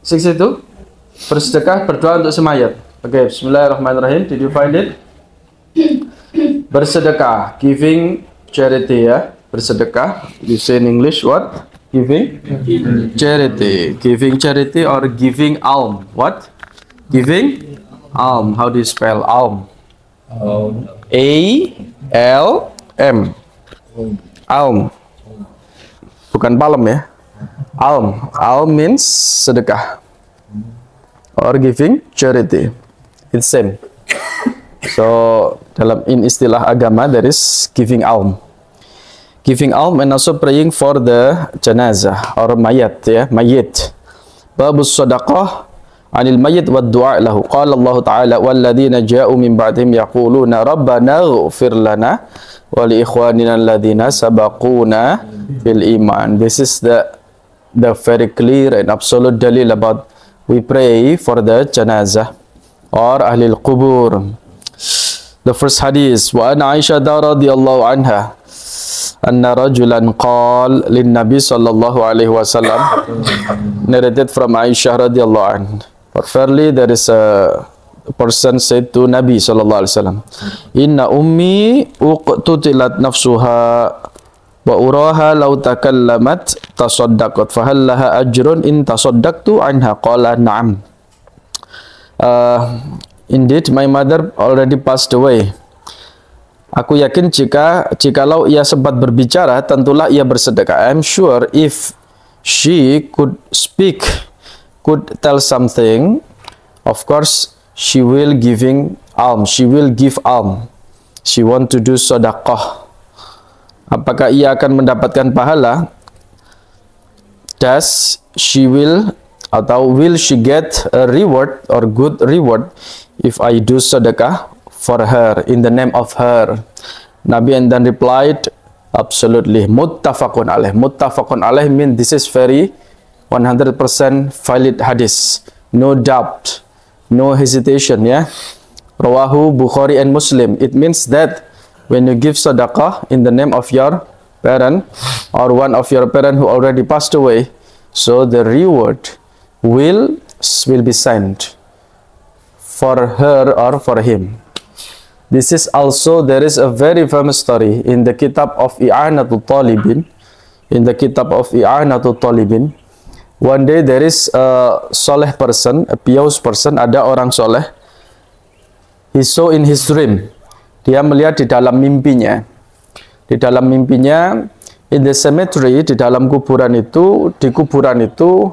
62. Bersedekah, berdoa untuk semayat. Oke, bismillahirrahmanirrahim. Did you find it? Bersedekah, giving charity ya. Bersedekah, you say in English what? Giving? Charity. Giving charity or giving alm. What? Giving? Alm. How do you spell alm? A-L-M. Alm. Bukan palem ya. Alm. Alm means sedekah. Or giving charity. It's same. So in istilah agama there is giving alm. Giving alm and also praying for the janazah or mayat ya, mayit. Babus sadaqah anil mayit wa du'a lahu. Qala Allah Ta'ala walladzina ja'u min ba'dihim yaquluna rabbana ighfir lana wa li ikhwanina alladhina sabaquna fil iman. This is the very clear and absolute dalil about we pray for the janazah or ahli al-qubur. The first hadith, wa an Aisyah radhiyallahu anha anna rajulan qala lin nabi sallallahu alaihi wasallam, narrated from Aisyah radhiyallahu anha. But fairly there is a person said to Nabi sallallahu alaihi wasallam, inna ummi uqtutilat nafsuha wa uraha law takallamat tasaddaqat fa hal laha ajrun in tasaddaqtu anha. Qala na'am. Indeed my mother already passed away. Aku yakin jikalau ia sempat berbicara tentulah ia bersedekah. I'm sure if she could speak, could tell something, of course she will giving alm, she will give alm, she want to do sedekah. Apakah ia akan mendapatkan pahala? Does she will atau will she get a reward or good reward if I do sedekah for her in the name of her? Nabi and then replied, absolutely. Muttafaqun alaih. Muttafaqun alaih means this is very 100% valid hadith. No doubt, no hesitation ya. Rawahu Bukhari and Muslim. It means that when you give sedekah in the name of your parent or one of your parent who already passed away, so the reward will be sent for her or for him. This is also, there is a very famous story in the kitab of I'anatul Talibin. In the kitab of I'anatul Talibin, one day there is a soleh person, a pious person, ada orang soleh. He saw in his dream, dia melihat di dalam mimpinya. Di dalam mimpinya, in the cemetery, di dalam kuburan itu, di kuburan itu,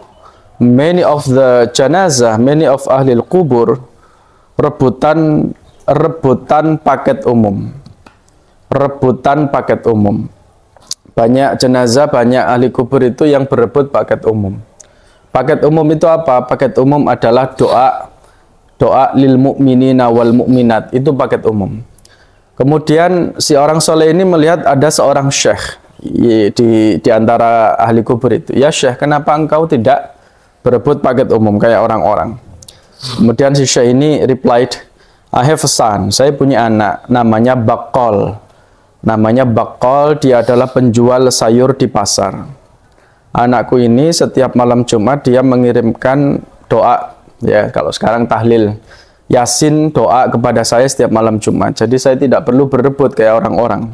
many of the janazah, many of ahli kubur, rebutan paket umum. Rebutan paket umum. Banyak jenazah, banyak ahli kubur itu yang berebut paket umum. Paket umum itu apa? Paket umum adalah doa lil mu'minina wal mu'minat. Itu paket umum. Kemudian si orang soleh ini melihat ada seorang syekh di antara ahli kubur itu. Ya syekh, kenapa engkau tidak berebut paket umum kayak orang-orang? Kemudian si syekh ini replied, I have a son. Saya punya anak, namanya Bakol. Namanya Bakol, dia adalah penjual sayur di pasar. Anakku ini setiap malam Jumat dia mengirimkan doa, ya kalau sekarang tahlil Yasin, doa kepada saya setiap malam Jumat. Jadi saya tidak perlu berebut kayak orang-orang.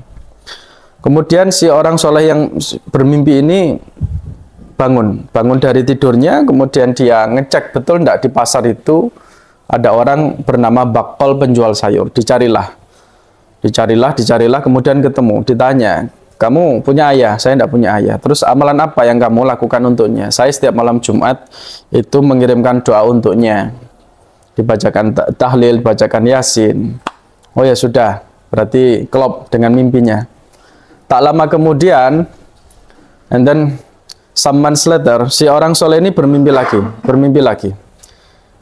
Kemudian si orang soleh yang bermimpi ini bangun dari tidurnya, kemudian dia ngecek betul tidak di pasar itu ada orang bernama Bakol penjual sayur. Dicarilah, kemudian ketemu, ditanya, kamu punya ayah? Saya tidak punya ayah. Terus amalan apa yang kamu lakukan untuknya? Saya setiap malam Jumat itu mengirimkan doa untuknya. Dibacakan tahlil, bacakan Yasin. Oh ya sudah, berarti klop dengan mimpinya. Tak lama kemudian, and then some months later, si orang soleh ini bermimpi lagi.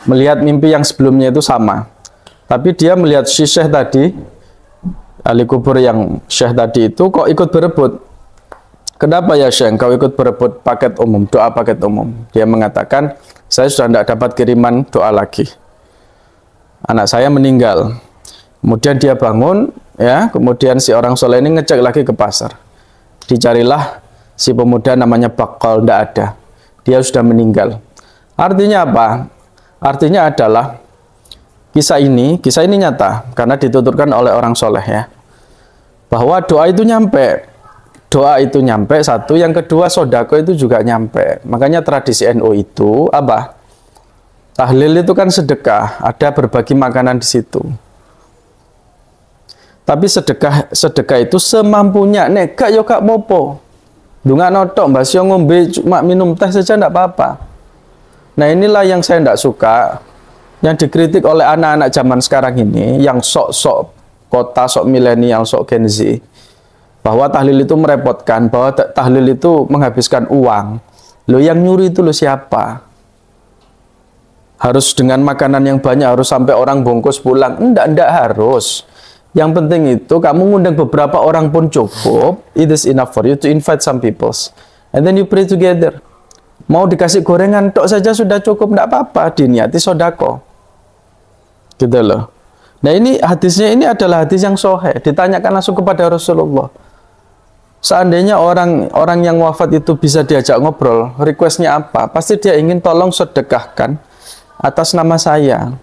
Melihat mimpi yang sebelumnya itu sama. Tapi dia melihat si syekh tadi, ahli kubur yang syekh tadi itu kok ikut berebut. Kenapa ya syekh, kau ikut berebut paket umum, doa paket umum? Dia mengatakan, saya sudah tidak dapat kiriman doa lagi. Anak saya meninggal. Kemudian dia bangun, ya. Kemudian si orang soleh ini ngecek lagi ke pasar. Dicarilah si pemuda namanya Bakal, tidak ada. Dia sudah meninggal. Artinya apa? Artinya adalah kisah ini nyata karena dituturkan oleh orang soleh ya. Bahwa doa itu nyampe. Doa itu nyampe satu, yang kedua sodako itu juga nyampe. Makanya tradisi NU itu apa? Tahlil itu kan sedekah, ada berbagi makanan di situ. Tapi sedekah itu semampunya, nek gak yo gak mopo. Dunga notok, mbasyo ngombe cuma minum teh saja ndak apa-apa. Nah inilah yang saya ndak suka, yang dikritik oleh anak-anak zaman sekarang ini, yang sok-sok kota, sok milenial, sok Gen Z. Bahwa tahlil itu merepotkan, bahwa tahlil itu menghabiskan uang. Loh yang nyuri itu lo siapa? Harus dengan makanan yang banyak, harus sampai orang bungkus pulang. Enggak harus. Yang penting itu kamu ngundang beberapa orang pun cukup. It is enough for you to invite some people. And then you pray together. Mau dikasih gorengan tok saja sudah cukup, enggak apa-apa, diniati sodako. Gitu loh. Nah ini hadisnya ini adalah hadis yang sahih. Ditanyakan langsung kepada Rasulullah. Seandainya orang yang wafat itu bisa diajak ngobrol, requestnya apa? Pasti dia ingin tolong sedekahkan atas nama saya.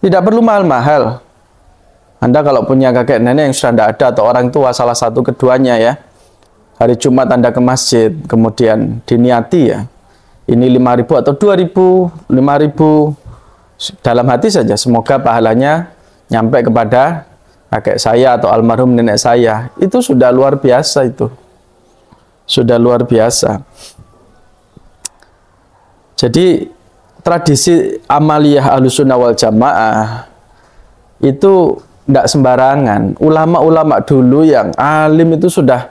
Tidak perlu mahal-mahal. Anda kalau punya kakek nenek yang sudah tidak ada atau orang tua salah satu keduanya ya, hari Jumat Anda ke masjid, kemudian diniati ya, ini 5.000 atau 2.000, 5.000 dalam hati saja, semoga pahalanya nyampe kepada kakek saya atau almarhum nenek saya. Itu sudah luar biasa itu. Sudah luar biasa. Jadi tradisi amaliyah Ahlussunnah wal Jamaah itu tidak sembarangan. Ulama-ulama dulu yang alim itu sudah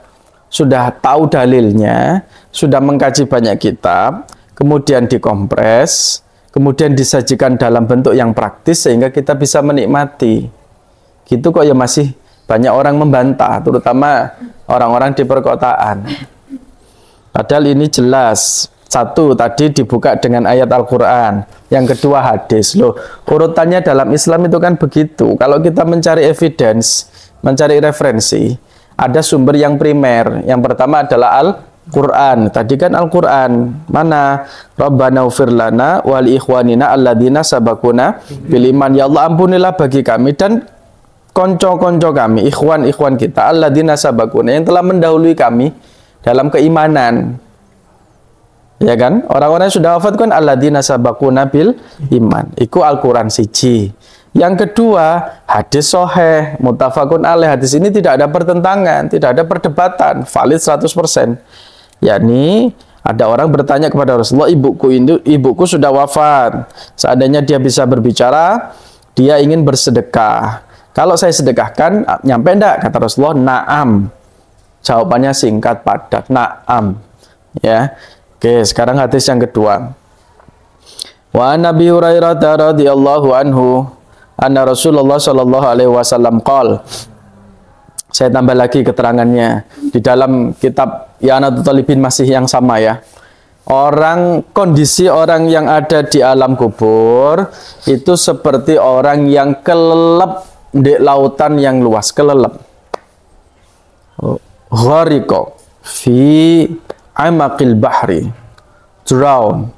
tahu dalilnya, sudah mengkaji banyak kitab, kemudian dikompres, kemudian disajikan dalam bentuk yang praktis sehingga kita bisa menikmati. Gitu kok ya masih banyak orang membantah, terutama orang-orang di perkotaan. Padahal ini jelas. Satu, tadi dibuka dengan ayat Al-Quran. Yang kedua hadis. Loh, urutannya dalam Islam itu kan begitu. Kalau kita mencari evidence, mencari referensi, ada sumber yang primer. Yang pertama adalah Al-Quran. Tadi kan Al-Quran. Mana? Rabbana ufir lana wali ikhwanina alladina sabakuna bil iman. Ya Allah ampunilah bagi kami dan konco-konco kami, ikhwan-ikhwan kita, alladina sabakuna, yang telah mendahului kami dalam keimanan. Ya kan? Orang-orang yang sudah wafat kan alladina sabakuna bil iman. Iku Al-Quran siji. Yang kedua, hadis sahih, muttafaqun alaih. Hadis ini tidak ada pertentangan, tidak ada perdebatan, valid 100%. Yakni ada orang bertanya kepada Rasulullah, ibuku sudah wafat. Seandainya dia bisa berbicara, dia ingin bersedekah. Kalau saya sedekahkan, nyampe enggak? Kata Rasulullah, na'am. Jawabannya singkat, padat, na'am. Ya. Oke, sekarang hadis yang kedua. Wa Nabi Hurairah radhiyallahu anhu anna Rasulullah sallallahu alaihi wasallam qol. Saya tambah lagi keterangannya di dalam kitab I'anatul Talibin masih yang sama ya. Kondisi orang yang ada di alam kubur itu seperti orang yang kelelep di lautan yang luas, kelelep. Ghariqa fi amaqil bahri, drown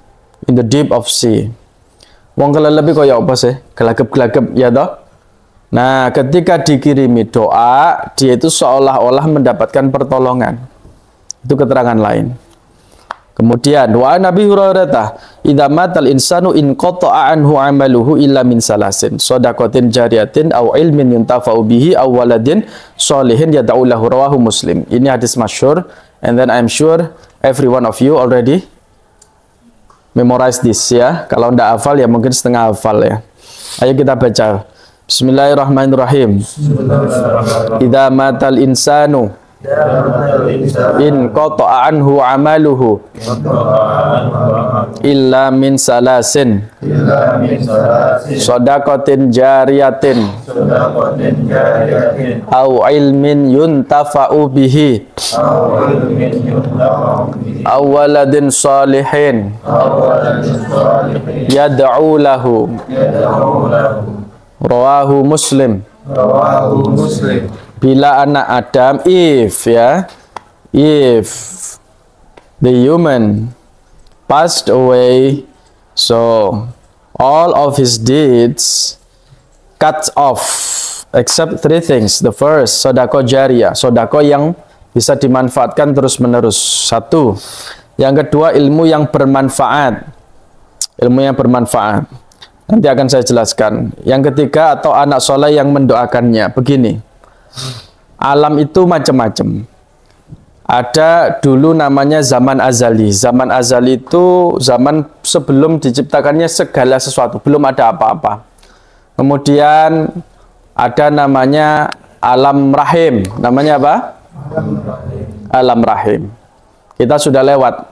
in the deep of sea. Wong kelelep kaya apa sih? Gelagep-gelagep ya toh? Nah, ketika dikirimi doa, dia itu seolah-olah mendapatkan pertolongan. Itu keterangan lain. Kemudian wa Nabi Hurairah, idza matal insanu in qata'a anhu 'amaluhu illa min salasin, shadaqatin jariyatin aw ilmin yuntafa'u bihi aw waladin sholihin yad'u lahu, rawahu Muslim. Ini hadis masyhur, and then I'm sure every one of you already memorize this ya. Kalau ndak hafal ya mungkin setengah hafal ya. Ayo kita baca. Bismillahirrahmanirrahim. Idza matal insanu in qata'a anhu 'amaluhu illa min salasin, shadaqatin jariyatin aw ilmin yuntafa'u bihi aw waladin salihin yad'u lahu, rawahu Muslim. Bila anak Adam, if the human passed away. So all of his deeds cut off except three things. The first, sodako jariyah, sodako yang bisa dimanfaatkan terus menerus. Satu. Yang kedua, ilmu yang bermanfaat. Ilmu yang bermanfaat. Nanti akan saya jelaskan. Yang ketiga, atau anak soleh yang mendoakannya. Begini, alam itu macam-macam. Ada dulu namanya zaman azali. Zaman azali itu zaman sebelum diciptakannya segala sesuatu, belum ada apa-apa. Kemudian ada namanya alam rahim. Namanya apa? Alam rahim. Kita sudah lewat.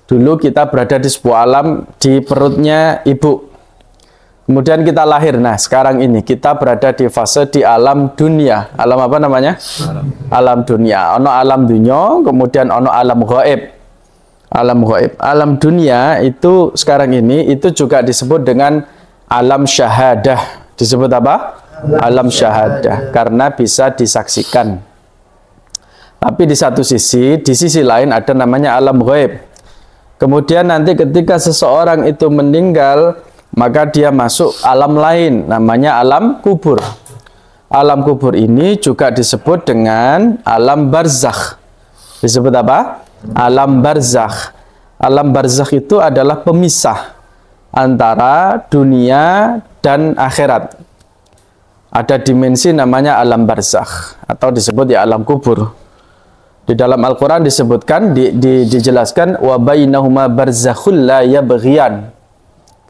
Dulu kita berada di sebuah alam di perutnya ibu. Kemudian kita lahir. Nah, sekarang ini kita berada di fase di alam dunia. Alam apa namanya? Alam dunia. Ono alam dunia, kemudian ono alam gaib. Alam gaib. Alam dunia itu sekarang ini itu juga disebut dengan alam syahadah. Disebut apa? Alam syahadah. Karena bisa disaksikan. Tapi di satu sisi, di sisi lain ada namanya alam gaib. Kemudian nanti ketika seseorang itu meninggal, maka dia masuk alam lain, namanya alam kubur. Alam kubur ini juga disebut dengan alam barzakh. Disebut apa? Alam barzakh. Alam barzakh itu adalah pemisah antara dunia dan akhirat. Ada dimensi namanya alam barzakh atau disebut ya alam kubur. Di dalam Al-Quran disebutkan, dijelaskan, wa bainahuma barzakhul la yabghiyan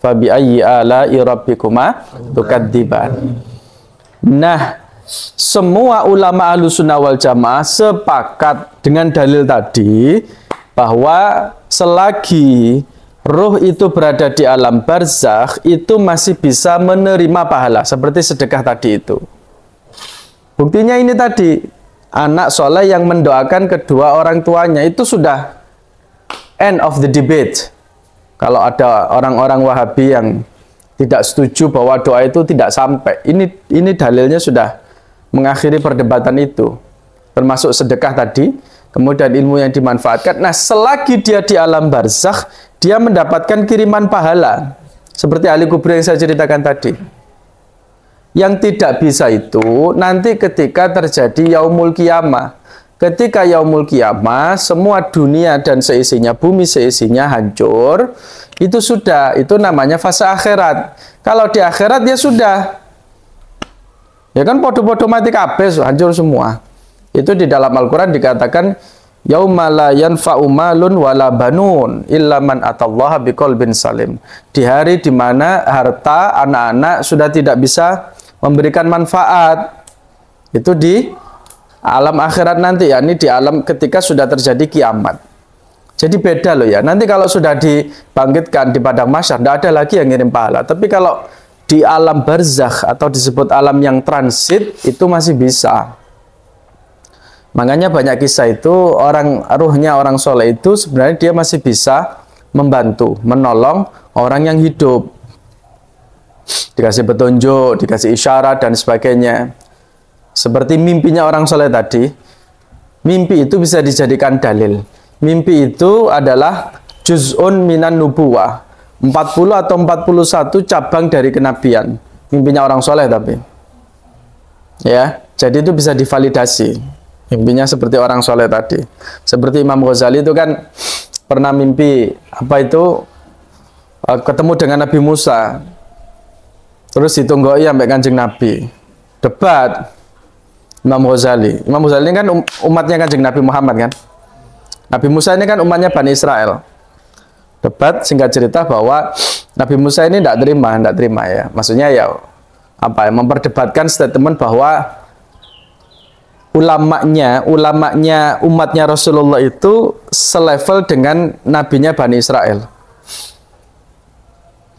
fabi ayyi ala'i rabbikuma tukadziban. Nah, semua ulama Ahlussunnah wal Jamaah sepakat dengan dalil tadi bahwa selagi ruh itu berada di alam barzakh itu masih bisa menerima pahala seperti sedekah tadi itu. Buktinya ini tadi, anak soleh yang mendoakan kedua orang tuanya itu sudah end of the debate. Kalau ada orang-orang Wahabi yang tidak setuju bahwa doa itu tidak sampai, ini dalilnya sudah mengakhiri perdebatan itu. Termasuk sedekah tadi, kemudian ilmu yang dimanfaatkan. Nah, selagi dia di alam barzakh, dia mendapatkan kiriman pahala. Seperti ahli kubur yang saya ceritakan tadi. Yang tidak bisa itu nanti ketika terjadi yaumul qiyamah. Ketika yaumul qiyamah, semua dunia dan seisinya, bumi seisinya hancur. Itu sudah, itu namanya fase akhirat. Kalau di akhirat ya sudah. Ya kan podo-podo mati kabeh, hancur semua. Itu di dalam Al-Quran dikatakan, yauma la yanfa'u malun wala banun illa man atallaha biqalbin salim. Di hari di mana harta anak-anak sudah tidak bisa memberikan manfaat. Itu di alam akhirat nanti, ya, ini di alam ketika sudah terjadi kiamat. Jadi beda loh ya. Nanti kalau sudah dibangkitkan di padang mahsyar, tidak ada lagi yang ngirim pahala. Tapi kalau di alam barzakh atau disebut alam yang transit, itu masih bisa. Makanya banyak kisah itu, ruhnya orang soleh itu sebenarnya dia masih bisa membantu, menolong orang yang hidup. Dikasih petunjuk, dikasih isyarat dan sebagainya. Seperti mimpinya orang soleh tadi, mimpi itu bisa dijadikan dalil. Mimpi itu adalah juz'un minan nubuwah, 40 atau 41 cabang dari kenabian. Mimpinya orang soleh tapi. Ya, jadi itu bisa divalidasi. Mimpinya seperti orang soleh tadi. Seperti Imam Ghazali itu kan pernah mimpi, apa itu, ketemu dengan Nabi Musa. Terus ditunggoi sampai Kanjeng Nabi. Debat. Imam Ghazali ini kan umatnya Kanjeng Nabi Muhammad kan. Nabi Musa ini kan umatnya Bani Israel. Debat, singkat cerita bahwa Nabi Musa ini tidak terima ya. Maksudnya ya apa ya, memperdebatkan statement bahwa ulamanya umatnya Rasulullah itu selevel dengan nabinya Bani Israel.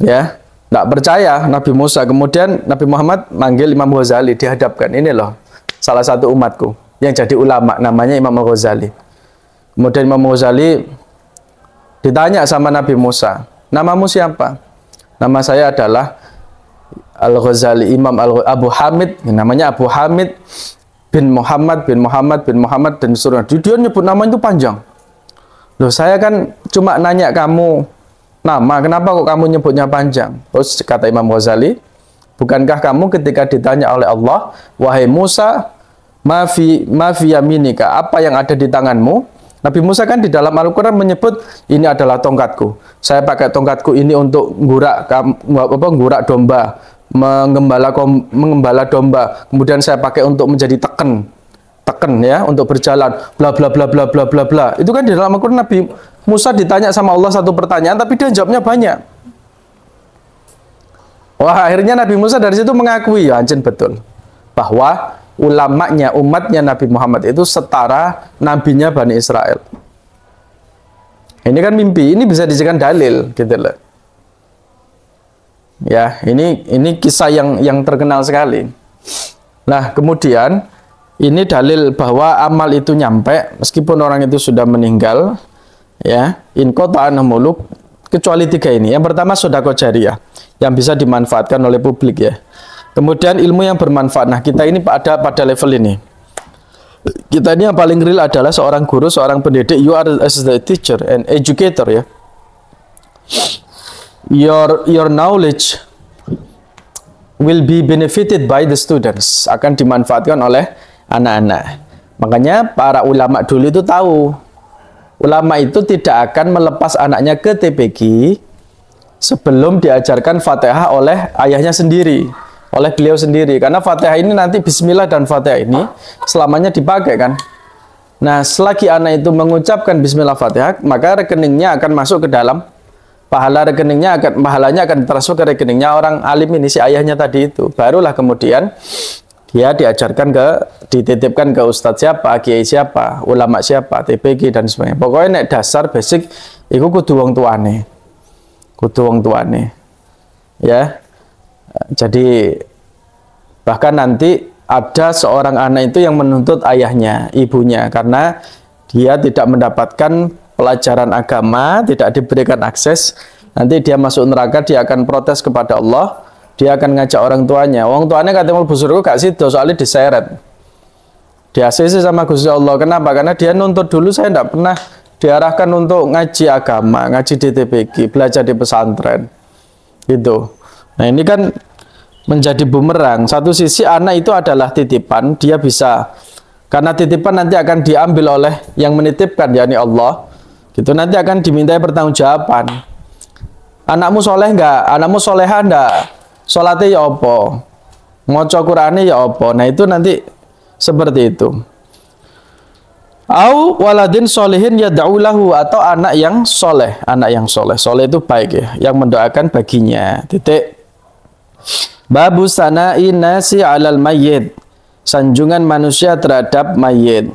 Ya, tidak percaya Nabi Musa. Kemudian Nabi Muhammad manggil Imam Ghazali, dihadapkan, ini loh salah satu umatku yang jadi ulama, namanya Imam Ghazali. Kemudian Imam Ghazali ditanya sama Nabi Musa, namamu siapa? Nama saya adalah Al-Ghazali, Imam Abu Hamid, namanya Abu Hamid bin Muhammad bin Muhammad bin Muhammad dan seterusnya. Dia nyebut nama itu panjang. Loh, saya kan cuma nanya kamu nama, kenapa kok kamu nyebutnya panjang? Terus kata Imam Ghazali, bukankah kamu ketika ditanya oleh Allah, wahai Musa, ma fi yaminika, apa yang ada di tanganmu? Nabi Musa kan di dalam Al-Quran menyebut, ini adalah tongkatku. Saya pakai tongkatku ini untuk ngurak domba, mengembala domba. Kemudian saya pakai untuk menjadi teken ya, untuk berjalan, bla bla bla bla bla bla bla. Itu kan di dalam Al-Quran Nabi Musa ditanya sama Allah satu pertanyaan, tapi dia jawabnya banyak. Wah, akhirnya Nabi Musa dari situ mengakui, ya anjing betul, bahwa ulamanya, umatnya Nabi Muhammad itu setara nabinya Bani Israel. Ini kan mimpi, ini bisa dijadikan dalil, gitu loh. Ya, ini kisah yang terkenal sekali. Nah, kemudian ini dalil bahwa amal itu nyampe meskipun orang itu sudah meninggal, ya. In qata'an muluk, kecuali 3 ini. Yang pertama sedekah jariyah yang bisa dimanfaatkan oleh publik, ya. Kemudian ilmu yang bermanfaat. Nah, kita ini ada pada level ini. Kita ini yang paling real adalah seorang guru, seorang pendidik. You are as the teacher and educator, ya. Your knowledge will be benefited by the students, akan dimanfaatkan oleh anak-anak. Makanya para ulama dulu itu tahu, ulama itu tidak akan melepas anaknya ke TPQ sebelum diajarkan Fatihah oleh ayahnya sendiri, oleh beliau sendiri. Karena Fatihah ini nanti Bismillah dan Fatihah ini selamanya dipakai kan. Nah, selagi anak itu mengucapkan Bismillah Fatihah, maka rekeningnya akan masuk ke dalam pahalanya akan transfer ke rekeningnya orang alim ini, si ayahnya tadi itu. Barulah kemudian dia diajarkan dititipkan ke ustadz siapa, kiai siapa, ulama siapa, TPQ dan sebagainya. Pokoknya nek dasar basic iku kudu wong tuane. Ya. Jadi bahkan nanti ada seorang anak itu yang menuntut ayahnya, ibunya, karena dia tidak mendapatkan pelajaran agama, tidak diberikan akses. Nanti dia masuk neraka, dia akan protes kepada Allah. Dia akan ngajak orang tuanya. Orang tuanya kata mlebu surga gak sido, soalnya diseret. Dia ACC sama Gusti Allah. Kenapa? Karena dia nuntut dulu, saya tidak pernah diarahkan untuk ngaji agama, ngaji di TPQ, belajar di pesantren. Gitu. Nah, ini kan menjadi bumerang. Satu sisi anak itu adalah titipan, dia bisa, karena titipan nanti akan diambil oleh yang menitipkan, yakni Allah. Gitu, nanti akan dimintai pertanggungjawaban. Anakmu soleh enggak? Anakmu soleha enggak? Sholatnya ya apa? Maca Qur'ane ya apa? Nah, itu nanti seperti itu. Au waladin solihin yad'u lahu, atau anak yang soleh. Anak yang soleh. Soleh itu baik, ya, yang mendoakan baginya. Titik. Babu sana'i nasi 'alal mayyit. Sanjungan manusia terhadap mayit.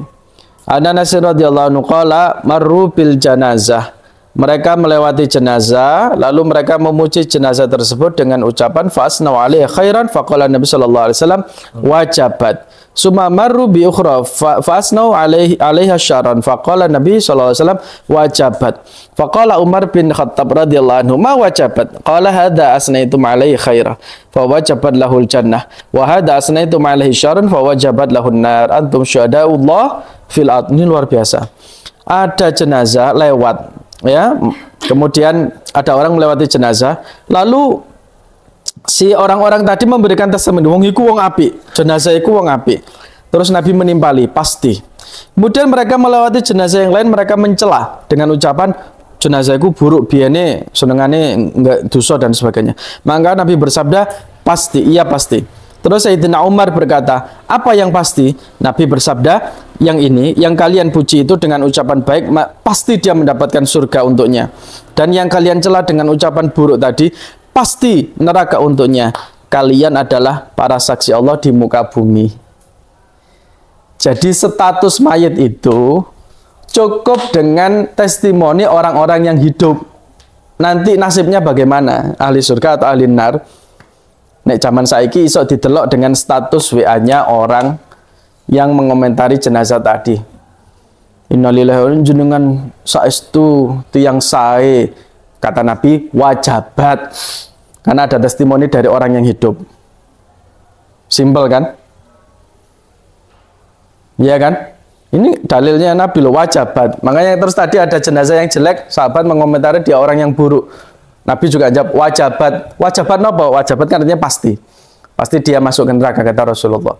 Ana Nasir radhiyallahu anhu qala marru bil janazah. Mereka melewati jenazah, lalu mereka memuji jenazah tersebut dengan ucapan fasnau alaihi khairan, faqala Nabi sallallahu alaihi wasallam wajabat. Summa marru bi ukhra fasnau alaiha syarran, faqala Nabi sallallahu alaihi wasallam wajabat. Faqala Umar bin Khattab radhiyallahu anhu ma wajabat? Qala hadza asnaitum alaihi khairan fa wajabat lahul jannah wa hadza asnaitum alaihi syarran fa wajabat lahun nar. Antum syuhadaullah fil ard. Ini luar biasa. Ada jenazah lewat, ya, kemudian ada orang melewati jenazah, lalu si orang-orang tadi memberikan testimoni, wong iku wong apik, jenazah iku wong apik. Terus Nabi menimpali, pasti. Kemudian mereka melewati jenazah yang lain, mereka mencela dengan ucapan jenazah iku buruk, biyane senengane enggak dosa dan sebagainya. Maka Nabi bersabda, pasti, iya pasti. Terus Sayyidina Umar berkata, apa yang pasti? Nabi bersabda, yang ini, yang kalian puji itu dengan ucapan baik, pasti dia mendapatkan surga untuknya. Dan yang kalian cela dengan ucapan buruk tadi, pasti neraka untuknya. Kalian adalah para saksi Allah di muka bumi. Jadi status mayit itu cukup dengan testimoni orang-orang yang hidup. Nanti nasibnya bagaimana? Ahli surga atau ahli nar? Nek zaman saiki iso didelok dengan status WA-nya orang yang mengomentari jenazah tadi. Innalillahi wa inna jenengan saestu tiyang sae, kata Nabi, wajabat. Karena ada testimoni dari orang yang hidup. Simpel kan? Iya kan? Ini dalilnya Nabi loh, wajabat. Makanya terus tadi ada jenazah yang jelek, sahabat mengomentari dia orang yang buruk. Nabi juga jawab wajabat. Wajabat apa? Wajabat kan artinya pasti. Pasti dia masuk ke neraka, kata Rasulullah.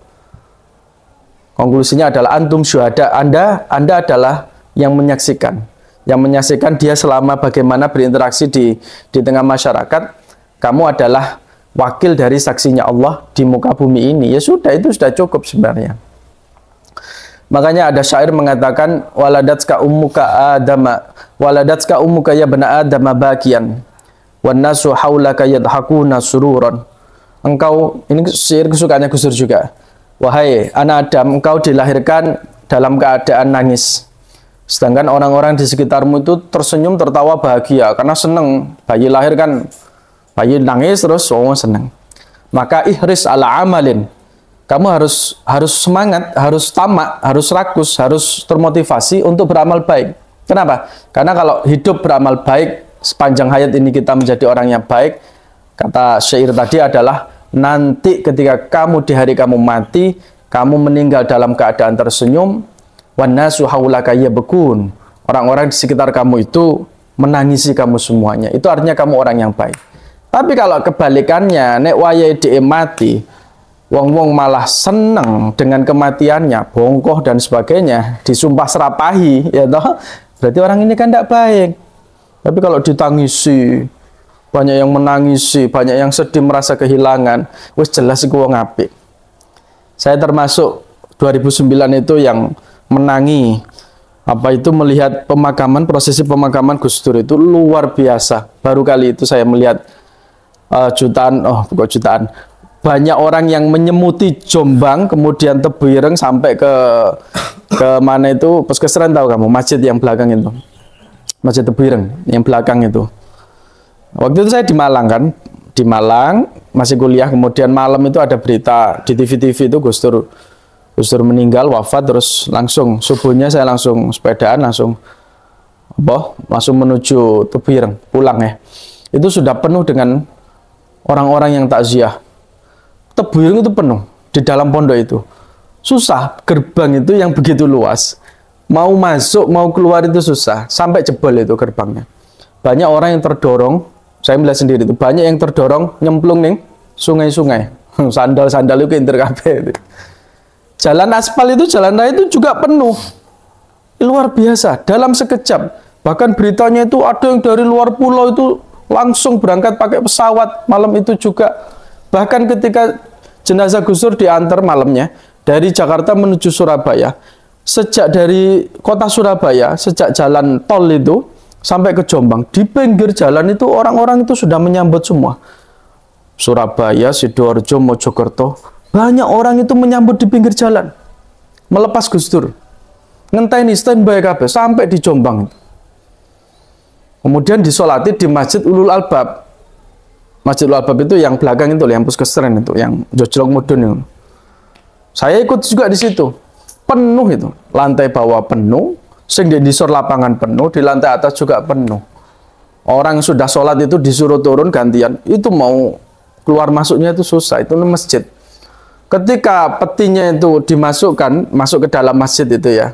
Konklusinya adalah antum syuhada. Anda adalah yang menyaksikan. Yang menyaksikan dia selama bagaimana berinteraksi di tengah masyarakat. Kamu adalah wakil dari saksinya Allah di muka bumi ini. Ya sudah, itu sudah cukup sebenarnya. Makanya ada syair mengatakan waladatska ummuka adama waladatska ummuka ya bana adama bakian wan nasu haulaka yadhakuna sururan. Engkau, ini syair kesukaannya Gus Dur juga. Wahai anak Adam, engkau dilahirkan dalam keadaan nangis. Sedangkan orang-orang di sekitarmu itu tersenyum tertawa bahagia karena senang. Bayi lahir kan, bayi nangis terus senang. Maka ihris ala amalin. Kamu harus semangat, harus tamak, harus rakus, harus termotivasi untuk beramal baik. Kenapa? Karena kalau hidup beramal baik, sepanjang hayat ini kita menjadi orang yang baik, kata syair tadi adalah nanti ketika kamu di hari kamu mati, kamu meninggal dalam keadaan tersenyum, wannasu haulaka yabkun. Orang-orang di sekitar kamu itu menangisi kamu semuanya. Itu artinya kamu orang yang baik. Tapi kalau kebalikannya, nek wayahe dhek mati, wong-wong malah seneng dengan kematiannya, bongkoh dan sebagainya, disumpah serapahi, ya toh, berarti orang ini kan tidak baik. Tapi kalau ditangisi, banyak yang menangisi, banyak yang sedih merasa kehilangan, wis jelas iku wong apik. Saya termasuk 2009 itu yang menangi melihat pemakaman, prosesi pemakaman Gus Dur itu luar biasa. Baru kali itu saya melihat jutaan banyak orang yang menyemuti Jombang, kemudian Tebu Ireng sampai ke mana itu, Puskesren tahu kamu, masjid yang belakang itu, Masjid Tebu Ireng yang belakang itu. Waktu itu saya di Malang kan, di Malang masih kuliah, kemudian malam itu ada berita di TV itu Gus Dur meninggal, wafat, terus langsung subuhnya saya langsung sepedaan langsung menuju Tebu Ireng, pulang ya. Itu sudah penuh dengan orang-orang yang takziah. Tebu Ireng itu penuh di dalam pondok itu. Susah, gerbang itu yang begitu luas. Mau masuk, mau keluar itu susah. Sampai jebol itu gerbangnya. Banyak orang yang terdorong, saya melihat sendiri itu, banyak yang terdorong nyemplung nih sungai-sungai. Sandal-sandal itu kintir kabeh. Jalan aspal itu, jalan raya itu juga penuh. Luar biasa, dalam sekejap. Bahkan beritanya itu ada yang dari luar pulau itu langsung berangkat pakai pesawat malam itu juga. Bahkan ketika jenazah Gus Dur diantar malamnya dari Jakarta menuju Surabaya, sejak dari kota Surabaya, sejak jalan tol itu sampai ke Jombang, di pinggir jalan itu orang-orang itu sudah menyambut semua. Surabaya, Sidoarjo, Mojokerto, banyak orang itu menyambut di pinggir jalan, melepas Gus Dur. Ngenteni standby kabeh sampai di Jombang. Kemudian disolati di Masjid Ulul Albab. Masjidul Albab itu yang belakang itu, yang Puskesren itu, yang Jojlong Mudun itu. Saya ikut juga di situ. Penuh itu. Lantai bawah penuh, sing di disor lapangan penuh, di lantai atas juga penuh. Orang sudah sholat itu disuruh turun gantian. Itu mau keluar masuknya itu susah, itu masjid. Ketika petinya itu dimasukkan, masuk ke dalam masjid itu ya.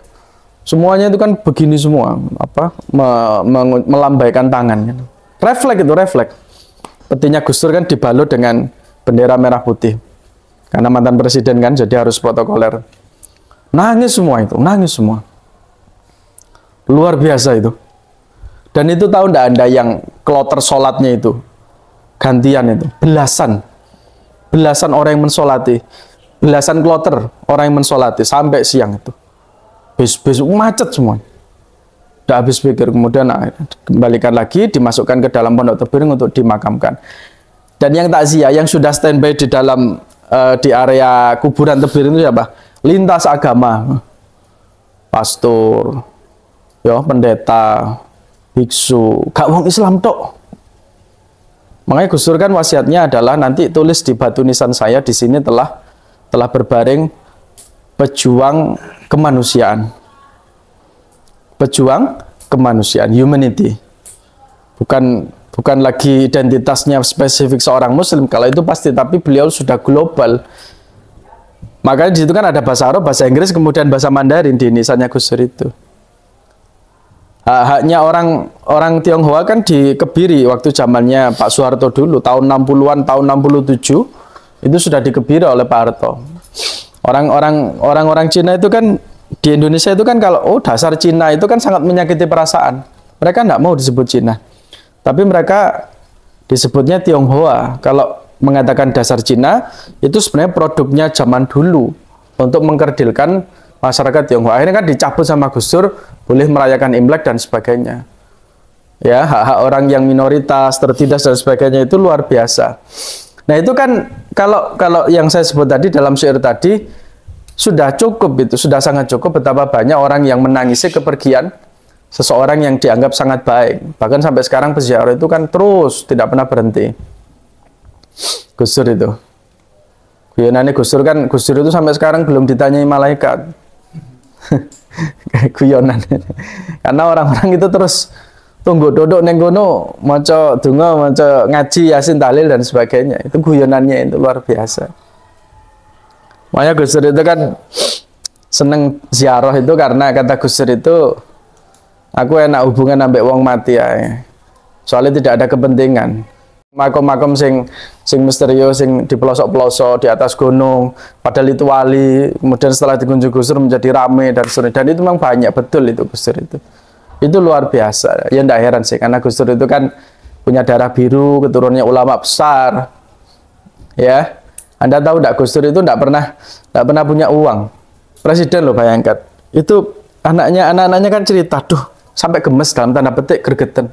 Semuanya itu kan begini semua, melambaikan tangan. Refleks itu, refleks. Petinya Gus Dur kan dibalut dengan bendera merah putih. Karena mantan presiden kan, jadi harus protokoler. Nangis semua itu, nangis semua. Luar biasa itu. Dan itu tahu ndak Anda yang kloter sholatnya itu, gantian itu, belasan orang yang mensolati, belasan kloter orang yang mensolati, sampai siang itu. Bis macet semua. Udah habis pikir, kemudian kembalikan lagi, dimasukkan ke dalam pondok Tebu Ireng untuk dimakamkan. Dan yang takziah, yang sudah standby di dalam di area kuburan Tebu Ireng itu siapa? Lintas agama, pastor, ya, pendeta, biksu, gak wong Islam tok. Makanya Gus Dur kan wasiatnya adalah nanti tulis di batu nisan saya di sini telah berbaring pejuang kemanusiaan. Pejuang kemanusiaan, humanity. Bukan lagi identitasnya spesifik seorang muslim, kalau itu pasti, tapi beliau sudah global. Makanya di situ kan ada bahasa Arab, bahasa Inggris, kemudian bahasa Mandarin di nisannya Gus Dur itu. Haknya orang Tionghoa kan dikebiri waktu zamannya Pak Soeharto dulu, tahun 60-an, tahun 67 itu sudah dikebiri oleh Pak Harto. Orang-orang Cina itu kan di Indonesia itu kan kalau dasar Cina itu kan sangat menyakiti perasaan. Mereka nggak mau disebut Cina, tapi mereka disebutnya Tionghoa. Kalau mengatakan dasar Cina itu sebenarnya produknya zaman dulu untuk mengkerdilkan masyarakat Tionghoa. Akhirnya kan dicabut sama Gus Dur, boleh merayakan Imlek dan sebagainya. Ya, hak-hak orang yang minoritas, tertindas dan sebagainya itu luar biasa. Nah, itu kan kalau yang saya sebut tadi dalam syair tadi sudah cukup, itu sudah sangat cukup betapa banyak orang yang menangisi kepergian seseorang yang dianggap sangat baik. Bahkan sampai sekarang peziarah itu kan terus tidak pernah berhenti. Gus Dur itu. Guyonannya Gus Dur kan, Gus Dur itu sampai sekarang belum ditanyai malaikat. Guyonan. Karena orang-orang itu terus tunggu duduk neng kono maca donga, maca ngaji Yasin tahlil dan sebagainya. Itu guyonannya itu luar biasa. Makanya Gus Dur itu kan seneng ziarah itu karena kata Gus Dur itu, aku enak hubungan sampai wong mati ya. Soalnya tidak ada kepentingan. Makom-makom sing misterius, sing di pelosok-pelosok, di atas gunung, padahal itu wali, kemudian setelah dikunjungi Gus Dur menjadi rame dan sebagainya. Dan itu memang banyak betul itu Gus Dur itu. Itu luar biasa. Ya enggak heran sih, karena Gus Dur itu kan punya darah biru, keturunannya ulama besar. Ya. Anda tahu enggak, Gus Dur itu enggak pernah punya uang. Presiden loh, bayangkan. Itu anak-anaknya kan cerita, duh, sampai gemes dalam tanda petik, gregetan.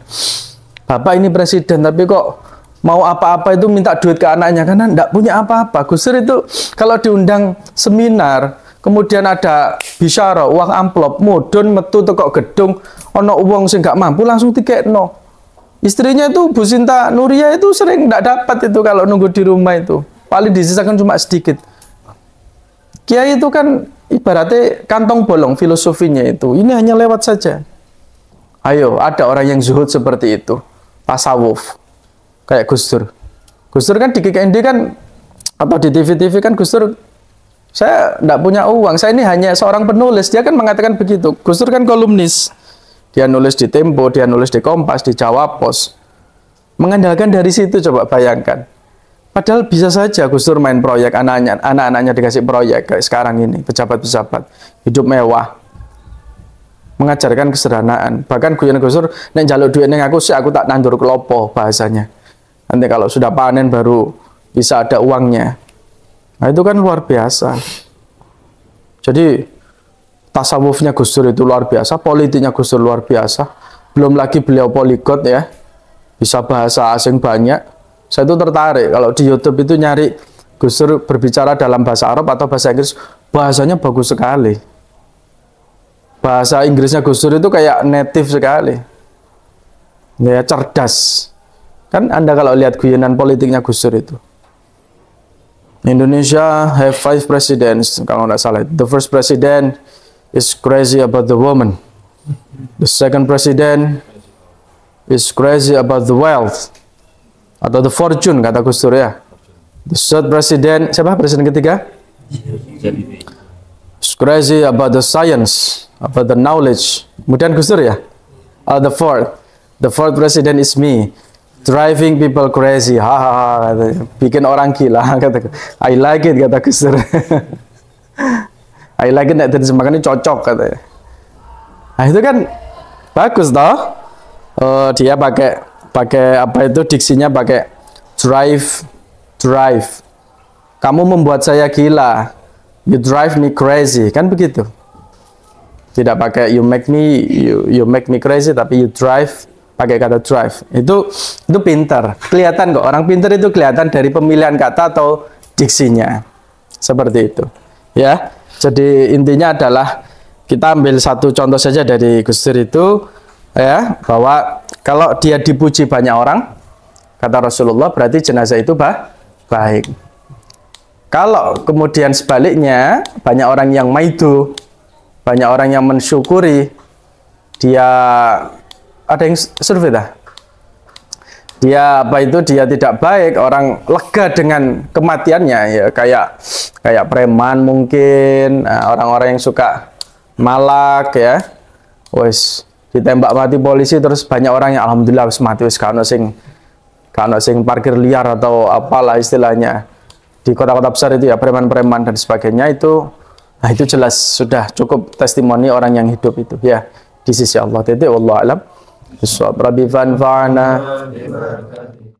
Bapak ini presiden tapi kok mau apa-apa itu minta duit ke anaknya karena enggak punya apa-apa. Gus Dur itu kalau diundang seminar, kemudian ada bisyara, uang amplop, mudun metu teko gedung, ono uang sing gak mampu langsung tiketno. Istrinya itu Bu Sinta Nuria itu sering enggak dapat itu kalau nunggu di rumah itu. Paling disisakan cuma sedikit. Kiai itu kan ibaratnya kantong bolong filosofinya itu. Ini hanya lewat saja. Ayo, ada orang yang zuhud seperti itu. Tasawuf. Kayak Gus Dur. Gus Dur kan di KKND kan, atau di TV-TV kan Gus Dur, saya enggak punya uang, saya ini hanya seorang penulis. Dia kan mengatakan begitu. Gus Dur kan kolumnis. Dia nulis di Tempo, dia nulis di Kompas, di Jawa Pos. Mengandalkan dari situ, coba bayangkan. Padahal bisa saja Gus Dur main proyek, anak-anaknya dikasih proyek kayak sekarang ini, pejabat-pejabat, hidup mewah, mengajarkan kesederhanaan. Bahkan guyon Gus Dur, nek njaluk duit ning aku sih aku tak nandur kelopo bahasanya. Nanti kalau sudah panen baru bisa ada uangnya. Nah, itu kan luar biasa. Jadi tasawufnya Gus Dur itu luar biasa, politiknya Gus Dur luar biasa. Belum lagi beliau poligot ya, bisa bahasa asing banyak. Saya itu tertarik kalau di YouTube itu nyari Gus Dur berbicara dalam bahasa Arab atau bahasa Inggris, bahasanya bagus sekali. Bahasa Inggrisnya Gus Dur itu kayak native sekali. Ya, cerdas. Kan Anda kalau lihat guyonan politiknya Gus Dur itu. Indonesia have 5 presidents, kalau nggak salah. The first president is crazy about the woman. The second president is crazy about the wealth atau the fortune, kata Gus Dur ya. The third president, siapa presiden ketiga? Is crazy about the science, about the knowledge. Kemudian Gus Dur ya. The fourth president is me, driving people crazy. Hahaha, bikin orang gila. Kata, I like it, kata Gus Dur. I like it, nek terjemahkan ini cocok katanya. Nah itu kan bagus toh. Dia pakai apa itu diksinya pakai drive. Kamu membuat saya gila. You drive me crazy, kan begitu. Tidak pakai you make me crazy, tapi you drive, pakai kata drive. Itu pintar. Kelihatan kok, orang pintar itu kelihatan dari pemilihan kata atau diksinya. Seperti itu. Ya. Jadi intinya adalah kita ambil satu contoh saja dari Gus Dur itu ya, bahwa kalau dia dipuji banyak orang, kata Rasulullah, berarti jenazah itu baik. Kalau kemudian sebaliknya, banyak orang yang maidu, banyak orang yang mensyukuri, dia ada yang survei dah. dia apa itu dia tidak baik, orang lega dengan kematiannya ya, kayak preman mungkin, orang-orang yang suka malak ya, wes ditembak mati polisi terus banyak orang yang alhamdulillah wis mati, wis kano sing parkir liar atau apalah istilahnya di kota-kota besar itu ya, preman-preman dan sebagainya itu. Nah itu jelas sudah cukup testimoni orang yang hidup itu ya di sisi Allah. Wallahu a'lam bishawab. Rabbi fanfa'na